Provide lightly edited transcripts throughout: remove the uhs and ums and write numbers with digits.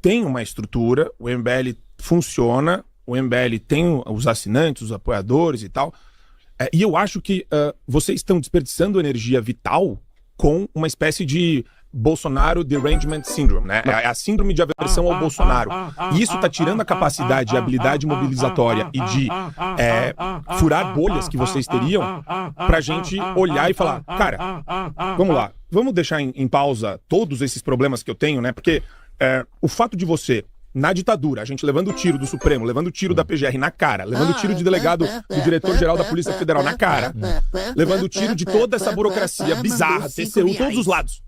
tem uma estrutura, o MBL funciona, o MBL tem os assinantes, os apoiadores e tal. E eu acho que vocês estão desperdiçando energia vital com uma espécie de Bolsonaro Derangement Syndrome, né? É a síndrome de aversão ao Bolsonaro. E isso tá tirando a capacidade, a habilidade mobilizatória e de furar bolhas que vocês teriam pra gente olhar e falar, cara, vamos lá, vamos deixar em pausa todos esses problemas que eu tenho, né? Porque o fato de você, na ditadura, a gente levando o tiro do Supremo, levando o tiro da PGR na cara, levando o tiro de delegado do diretor-geral da Polícia Federal na cara, levando o tiro de toda essa burocracia bizarra, TCU, todos os lados,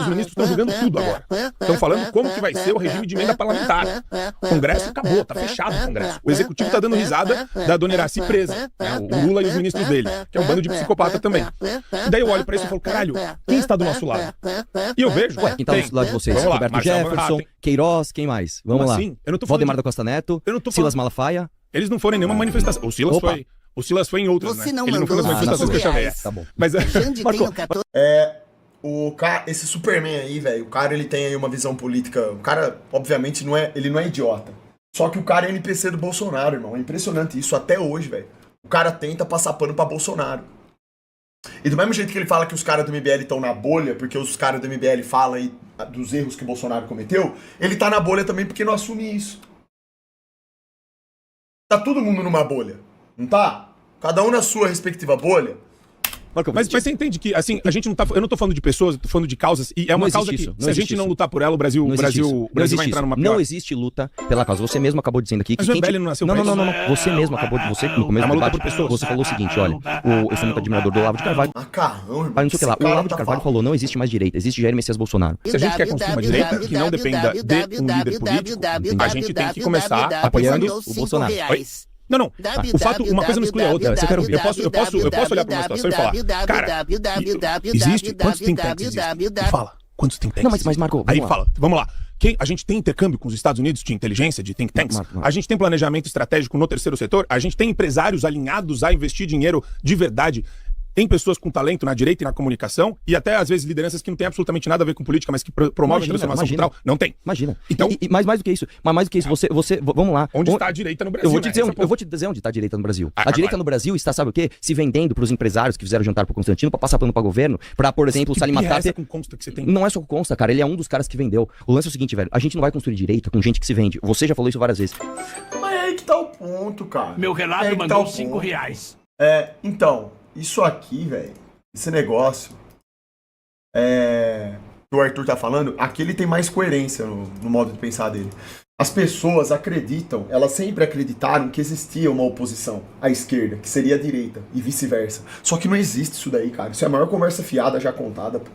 os ministros estão jogando tudo agora. Estão falando como que vai ser o regime de emenda parlamentar. O Congresso acabou, tá fechado o Congresso. O Executivo tá dando risada da dona Iracy presa, né? O Lula e os ministros dele, que é um bando de psicopata também. E daí eu olho pra isso e falo, caralho, quem está do nosso lado? E eu vejo... Quem tá do lado de vocês? Roberto Jefferson, Queiroz, quem mais? Vamos lá. Assim? Eu não tô falando Valdemar da Costa Neto, Silas Malafaia. Eles não foram em nenhuma manifestação. O Silas foi em outras, Você né? não Ele não foi nas mandou manifestações que eu chamei. Tá bom. Mas, Marco, O cara, esse Superman aí, velho, o cara ele tem aí uma visão política. O cara, obviamente, ele não é idiota. Só que o cara é NPC do Bolsonaro, irmão. É impressionante isso até hoje, velho. O cara tenta passar pano pra Bolsonaro. E do mesmo jeito que ele fala que os caras do MBL estão na bolha, porque os caras do MBL falam aí dos erros que o Bolsonaro cometeu, ele tá na bolha também porque não assume isso. Tá todo mundo numa bolha, não tá? Cada um na sua respectiva bolha. mas você entende que, assim, a gente não tá... Eu não tô falando de pessoas, eu tô falando de causas, e é uma causa que, se a gente não lutar por ela, o Brasil vai entrar numa pior. Não existe luta pela causa. Você mesmo acabou dizendo aqui que... Mas o MBL não nasceu pra isso. Não. Você mesmo acabou de... Você, no começo do luta debate, por pessoas. você falou o seguinte, olha, eu sou muito admirador do Olavo de Carvalho. Macarrão, irmão. Não sei o que lá. O Olavo de Carvalho falou, não existe mais direita, existe Jair Messias Bolsonaro. Se a gente quer construir uma direita que não dependa de um líder político, a gente tem que começar apoiando o Bolsonaro. Não. O fato, uma coisa não exclui a outra. Você quer ouvir? Eu posso olhar pra uma situação e falar, cara, existe? Quantos think tanks existem? Fala, quantos think tanks? Não, mas Marco, aí fala, vamos lá. A gente tem intercâmbio com os Estados Unidos de inteligência, de think tanks? Marco. A gente tem planejamento estratégico no terceiro setor? A gente tem empresários alinhados a investir dinheiro de verdade? Tem pessoas com talento na direita e na comunicação, e até, às vezes, lideranças que não têm absolutamente nada a ver com política, mas que promovem transformação cultural. Não tem. Imagina. Então, mas mais do que isso, vamos lá. Onde está a direita no Brasil? Eu vou te dizer onde está a direita no Brasil. A direita no Brasil está, sabe o quê? Se vendendo para os empresários que fizeram jantar pro Constantino para passar pano para governo, para, por exemplo, o Salim Matata. Com consta que você tem? Não é só com consta, cara. Ele é um dos caras que vendeu. O lance é o seguinte, velho. A gente não vai construir direita com gente que se vende. Você já falou isso várias vezes. Mas é aí que tá o ponto, cara. Meu Renato mandou R$5. Então, isso aqui, velho. Esse negócio que o Arthur tá falando, aqui ele tem mais coerência no modo de pensar dele. As pessoas acreditam, elas sempre acreditaram que existia uma oposição à esquerda, que seria a direita, e vice-versa. Só que não existe isso daí, cara. Isso é a maior conversa fiada já contada, pô.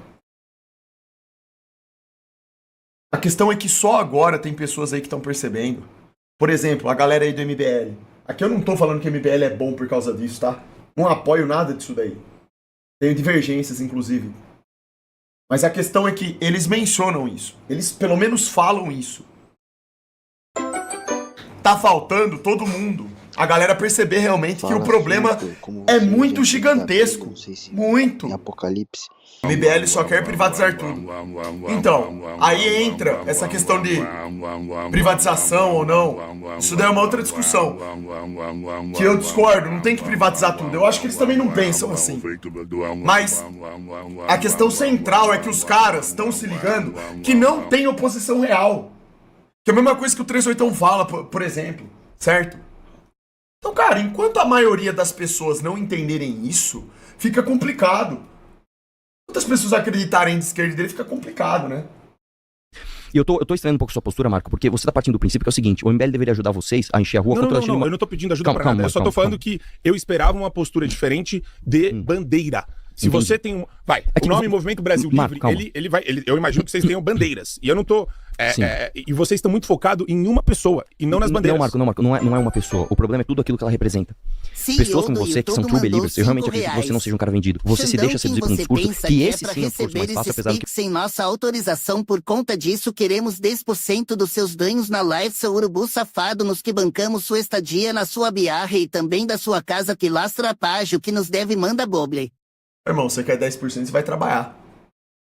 A questão é que só agora tem pessoas aí que estão percebendo. Por exemplo, a galera aí do MBL. Aqui eu não tô falando que o MBL é bom por causa disso, tá? Não apoio nada disso daí. Tenho divergências, inclusive. Mas a questão é que eles mencionam isso. Eles pelo menos falam isso. Tá faltando todo mundo. A galera perceber realmente que o problema é muito gigantesco. Muito. Apocalipse. O MBL só quer privatizar tudo. Então, aí entra essa questão de privatização ou não. Isso daí é uma outra discussão. Que eu discordo, não tem que privatizar tudo. Eu acho que eles também não pensam assim. Mas a questão central é que os caras estão se ligando que não tem oposição real. Que é a mesma coisa que o 38 fala, por exemplo. Certo? Então, cara, enquanto a maioria das pessoas não entenderem isso, fica complicado. Quantas pessoas acreditarem de esquerda e dele, fica complicado, né? E eu tô estranhando um pouco sua postura, Marco, porque você tá partindo do princípio que é o seguinte, o MBL deveria ajudar vocês a encher a rua contra a Não, eu não tô pedindo ajuda pra nada. Eu só tô falando que eu esperava uma postura diferente de bandeira. Se Entendi. você tem o nome Movimento Brasil Livre, eu imagino que vocês tenham bandeiras. E eu não tô... e vocês estão muito focados em uma pessoa, e não nas bandeiras. Não, Marco, não é uma pessoa. O problema é tudo aquilo que ela representa. Pessoas como você, que são true believers, eu realmente acredito que você não seja um cara vendido. Você se deixa seduzir por um discurso que esse sim é o discurso mais fácil, apesar do que... Sem nossa autorização, por conta disso, queremos 10% dos seus ganhos na live, seu urubu safado, nos que bancamos sua estadia na sua biarra e também da sua casa pilastra págio que nos deve manda boble. Irmão, você quer 10%, você vai trabalhar.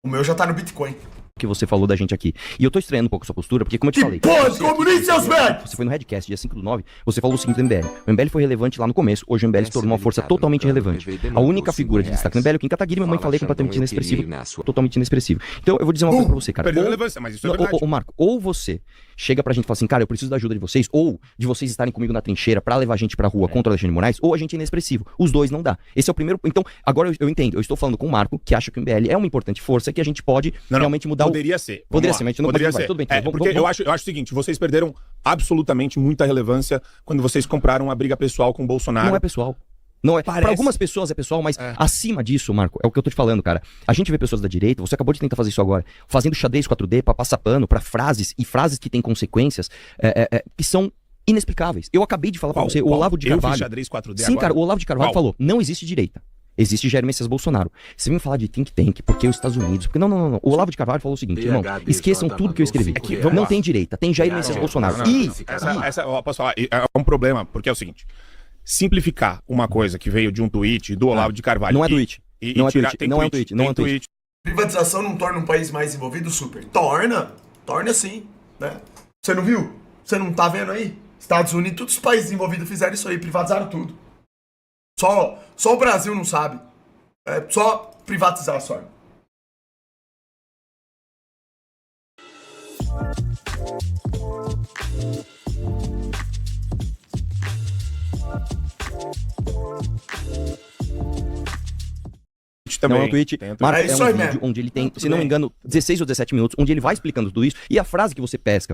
O meu já tá no Bitcoin. que você falou da gente aqui. E eu tô estranhando um pouco a sua postura, porque como eu te falei... Pô, comunista, seus velhos! Você foi no Redcast, dia 5/9, você falou o seguinte do MBL. O MBL foi relevante lá no começo, hoje o MBL se tornou uma força totalmente relevante. A única figura de destaque no MBL é o Kim Kataguiri, minha mãe falei completamente inexpressivo, totalmente inexpressivo. Então eu vou dizer uma coisa pra você, cara. Perdeu relevância, mas isso é verdade. Ô, Marco, ou você chega pra gente e fala assim, cara, eu preciso da ajuda de vocês, ou de vocês estarem comigo na trincheira pra levar a gente pra rua contra o Alexandre de Moraes, ou a gente é inexpressivo. Os dois não dá. Esse é o primeiro... Então, agora eu entendo. Eu estou falando com o Marco, que acha que o MBL é uma importante força, que a gente pode realmente mudar Poderia ser. Poderia ser, mas a gente não poderia pode. ser. Tudo bem. Porque eu acho o seguinte, vocês perderam absolutamente muita relevância quando vocês compraram uma briga pessoal com o Bolsonaro. Não é pessoal. Não é. Para algumas pessoas é pessoal, mas acima disso, Marco, é o que eu tô te falando, cara. A gente vê pessoas da direita, você acabou de tentar fazer isso agora, fazendo xadrez 4D pra passar pano pra frases e frases que têm consequências que são inexplicáveis. Eu acabei de falar pra você, o Olavo de Carvalho. Eu fiz xadrez 4D Sim, agora? cara, o Olavo de Carvalho falou: não existe direita. Existe Jair Messias Bolsonaro. Você vem falar de think tank, porque os Estados Unidos... Porque não. O Olavo de Carvalho falou o seguinte, irmão, esqueçam tudo que eu escrevi. Não tem direita, tem Jair Messias Bolsonaro. Posso falar? É um problema, porque é o seguinte. Simplificar uma coisa que veio de um tweet do Olavo de Carvalho... Não é tweet. Não é tweet. Não é um tweet. Não é um tweet. Privatização não torna um país mais envolvido? Super. Torna sim, né? Você não viu? Você não tá vendo aí? Estados Unidos, todos os países envolvidos fizeram isso aí, privatizaram tudo. Só o Brasil não sabe. É só privatizar só. Também. Não é um tweet, Marco, é isso aí, um vídeo onde ele tem, se não me engano, 16 ou 17 minutos, onde ele vai explicando tudo isso, e a frase que você pesca,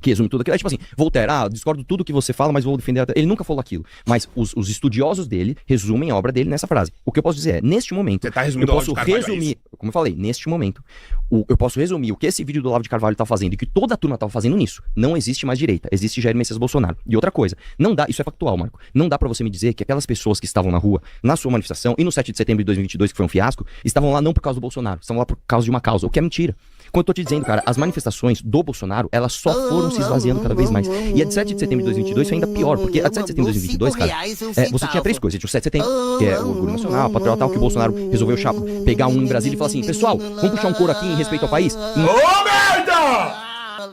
que resume tudo aquilo, é tipo assim, Voltaire, discordo tudo que você fala, mas vou defender, ele nunca falou aquilo, mas os estudiosos dele resumem a obra dele nessa frase. O que eu posso dizer é, neste momento, eu posso resumir, como eu falei, neste momento, eu posso resumir o que esse vídeo do Olavo de Carvalho tá fazendo e que toda a turma tava fazendo nisso. Não existe mais direita, existe Jair Messias Bolsonaro. E outra coisa, não dá, isso é factual, Marco, não dá pra você me dizer que aquelas pessoas que estavam na rua, na sua manifestação, e no 7 de setembro de 2022, que foi um fiasco, estavam lá não por causa do Bolsonaro, estavam lá por causa de uma causa, o que é mentira. Quando eu tô te dizendo, cara, as manifestações do Bolsonaro, elas só foram se esvaziando cada vez mais. E a de 7 de setembro de 2022 foi ainda pior, porque a de 7 de setembro de 2022, cara, você tinha três coisas. Tinha o 7 de setembro, que é o orgulho nacional, patriotal, que o Bolsonaro resolveu pegar um em Brasília e falar assim, pessoal, vamos puxar um couro aqui em respeito ao país? Ô, merda!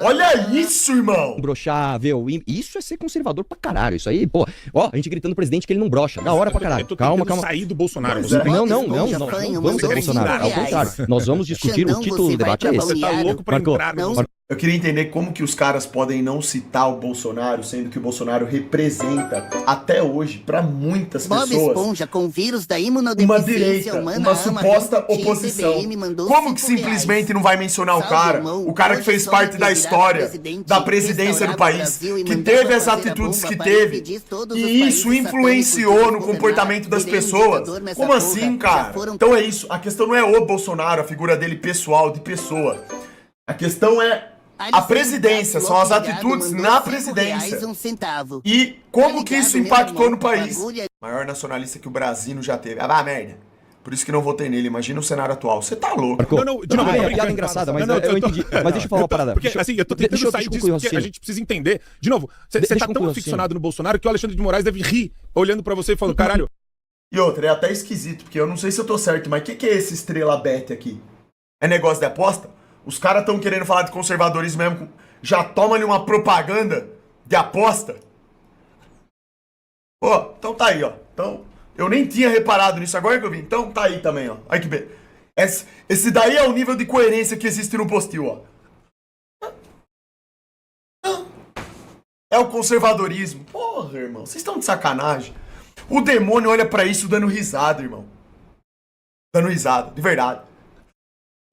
Olha isso, irmão! Imbrochável. Isso é ser conservador pra caralho. Isso aí, pô. Ó, a gente gritando pro presidente que ele não brocha. Da hora pra caralho. Calma. Sair do Bolsonaro. Não vamos ser do Bolsonaro. Ao contrário. Nós vamos discutir o título do debate é esse. Você tá louco pra entrar no Bolsonaro. Eu queria entender como que os caras podem não citar o Bolsonaro, sendo que o Bolsonaro representa, até hoje, pra muitas pessoas, Bob Esponja com vírus da imunodeficiência uma direita, uma suposta oposição. Como que simplesmente não vai mencionar o cara que fez parte da história, da presidência do país, que teve as atitudes que teve, e isso influenciou no comportamento das pessoas? Como assim, cara? Então é isso, a questão não é o Bolsonaro, a figura dele pessoal, de pessoa. A questão é a presidência, são as atitudes na presidência. E como que isso impactou no país? Maior nacionalista que o Brasil já teve. Merda. Por isso que não votei nele. Imagina o cenário atual. Você tá louco. De novo, é piada engraçada, mas eu entendi. Mas deixa eu falar uma parada. Porque assim, eu tô tentando sair disso porque a gente precisa entender. De novo, você tá tão aficionado no Bolsonaro que o Alexandre de Moraes deve rir olhando pra você e falando, caralho. E outra, é até esquisito, porque eu não sei se eu tô certo, mas o que é esse estrela bet aqui? É negócio de aposta? Os caras estão querendo falar de conservadorismo mesmo, já toma ali uma propaganda de aposta. Ó, então tá aí, ó. Então, eu nem tinha reparado nisso agora que eu vi. Então tá aí também, ó. Aí que bem. Esse daí é o nível de coerência que existe no postil, ó. É o conservadorismo. Porra, irmão, vocês estão de sacanagem. O demônio olha pra isso dando risada, irmão. Dando risada, de verdade.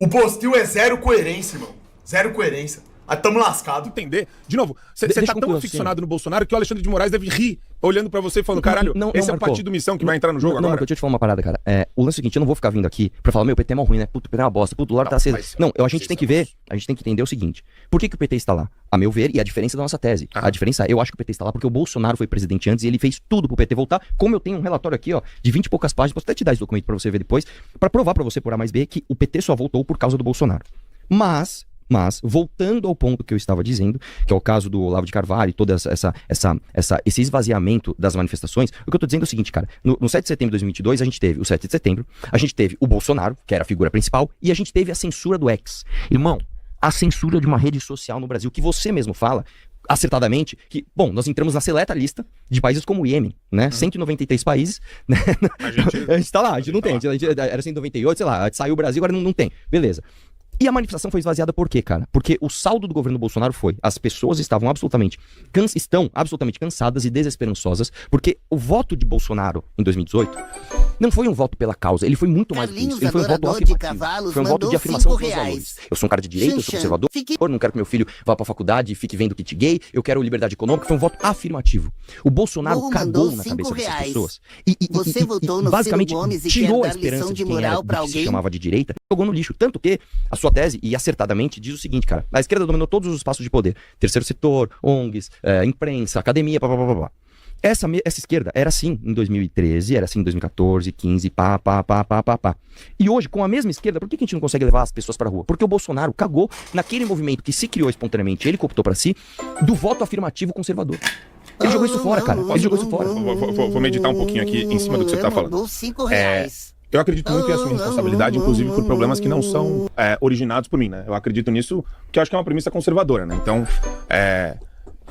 O postil é zero coerência, irmão. Zero coerência. Aí tamo lascado. Entender. De novo, você tá tão aficionado no Bolsonaro que o Alexandre de Moraes deve rir olhando pra você e falando, caralho, esse é o partido missão que vai entrar no jogo agora. Não, Marco, deixa eu te falar uma parada, cara. O lance é o seguinte, eu não vou ficar vindo aqui pra falar, meu, o PT é mal ruim, né? Puto, o PT é uma bosta. Puto, o Lula tá aceso. Não, a gente tem que ver, a gente tem que entender o seguinte. Por que o PT está lá? A meu ver, e a diferença da nossa tese. A diferença é, eu acho que o PT está lá porque o Bolsonaro foi presidente antes e ele fez tudo pro PT voltar. Como eu tenho um relatório aqui, ó, de 20 e poucas páginas, posso até te dar esse documento pra você ver depois, pra provar pra você por A mais B que o PT só voltou por causa do Bolsonaro. Mas Mas, voltando ao ponto que eu estava dizendo, que é o caso do Olavo de Carvalho e todo esse esvaziamento das manifestações, o que eu tô dizendo é o seguinte, cara, no 7 de setembro de 2022, a gente teve o 7 de setembro, a gente teve o Bolsonaro, que era a figura principal, e a gente teve a censura do X. Irmão, a censura de uma rede social no Brasil, que você mesmo fala, acertadamente, que, bom, nós entramos na seleta lista de países como o Iêmen, né? 193 países, né? A gente tá lá, a gente não tem, era 198, sei lá, saiu o Brasil, agora não tem, beleza. E a manifestação foi esvaziada por quê, cara? Porque o saldo do governo Bolsonaro foi, as pessoas estão absolutamente cansadas e desesperançosas, porque o voto de Bolsonaro em 2018 não foi um voto pela causa, ele foi muito mais do que isso. Ele foi um voto afirmativo, foi um voto de afirmação dos meus valores. Eu sou um cara de direita, eu sou conservador, não quero que meu filho vá pra faculdade e fique vendo kit gay, eu quero liberdade econômica, foi um voto afirmativo. O Bolsonaro cagou na cabeça dessas pessoas e basicamente tirou a esperança de quem era, que se chamava de direita, jogou no lixo. Tanto que a sua tese, e acertadamente, diz o seguinte, cara, a esquerda dominou todos os espaços de poder, terceiro setor, ONGs, imprensa, academia, papapá. Essa esquerda era assim em 2013, era assim em 2014, 15, pá. E hoje, com a mesma esquerda, por que a gente não consegue levar as pessoas pra rua? Porque o Bolsonaro cagou naquele movimento que se criou espontaneamente, ele cooptou pra si, do voto afirmativo conservador. Ele jogou isso fora, cara. Ele jogou isso fora. Vou meditar um pouquinho aqui em cima do que você tá falando. Eu acredito muito em assumir responsabilidade, inclusive por problemas que não são originados por mim, né? Eu acredito nisso, porque eu acho que é uma premissa conservadora, né? Então,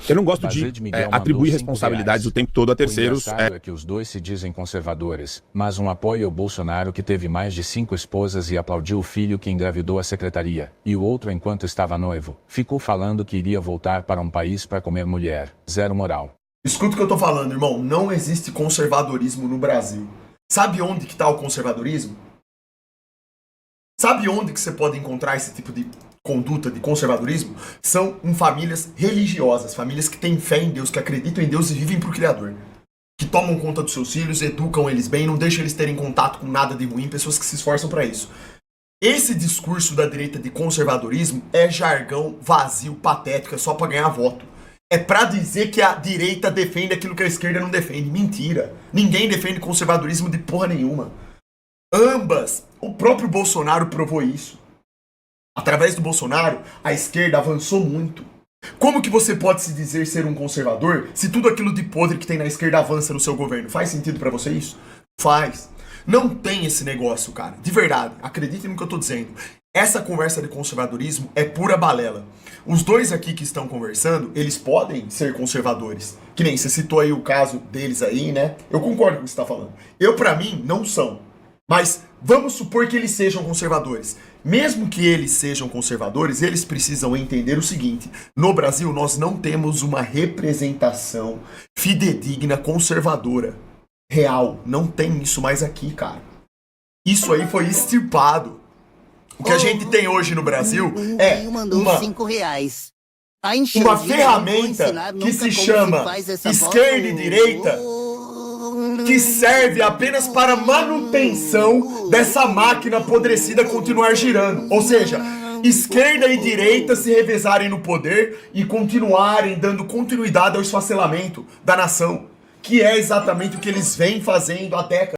eu não gosto de atribuir responsabilidades o tempo todo a terceiros. O engraçado é que os dois se dizem conservadores, mas um apoia o Bolsonaro, que teve mais de 5 esposas e aplaudiu o filho que engravidou a secretaria, e o outro, enquanto estava noivo, ficou falando que iria voltar para um país para comer mulher. Zero moral. Escuta o que eu tô falando, irmão. Não existe conservadorismo no Brasil. Sabe onde que tá o conservadorismo? Sabe onde que você pode encontrar esse tipo de conduta de conservadorismo? São em famílias religiosas, famílias que têm fé em Deus, que acreditam em Deus e vivem pro Criador. Que tomam conta dos seus filhos, educam eles bem, não deixam eles terem contato com nada de ruim, pessoas que se esforçam para isso. Esse discurso da direita de conservadorismo é jargão vazio, patético, é só para ganhar voto. É pra dizer que a direita defende aquilo que a esquerda não defende. Mentira. Ninguém defende conservadorismo de porra nenhuma. Ambas. O próprio Bolsonaro provou isso. Através do Bolsonaro, a esquerda avançou muito. Como que você pode se dizer ser um conservador se tudo aquilo de podre que tem na esquerda avança no seu governo? Faz sentido pra você isso? Faz. Não tem esse negócio, cara. De verdade. Acreditem no que eu tô dizendo. Essa conversa de conservadorismo é pura balela. Os dois aqui que estão conversando, eles podem ser conservadores. Que nem você citou aí o caso deles aí, né? Eu concordo com o que você está falando. Pra mim, não são. Mas vamos supor que eles sejam conservadores. Mesmo que eles sejam conservadores, eles precisam entender o seguinte. No Brasil, nós não temos uma representação fidedigna conservadora. Real. Não tem isso mais aqui, cara. Isso aí foi extirpado. O que a gente tem hoje no Brasil é uma ferramenta que se chama esquerda e direita, que serve apenas para manutenção dessa máquina apodrecida continuar girando. Ou seja, esquerda e direita se revezarem no poder e continuarem dando continuidade ao esfacelamento da nação, que é exatamente o que eles vêm fazendo há décadas.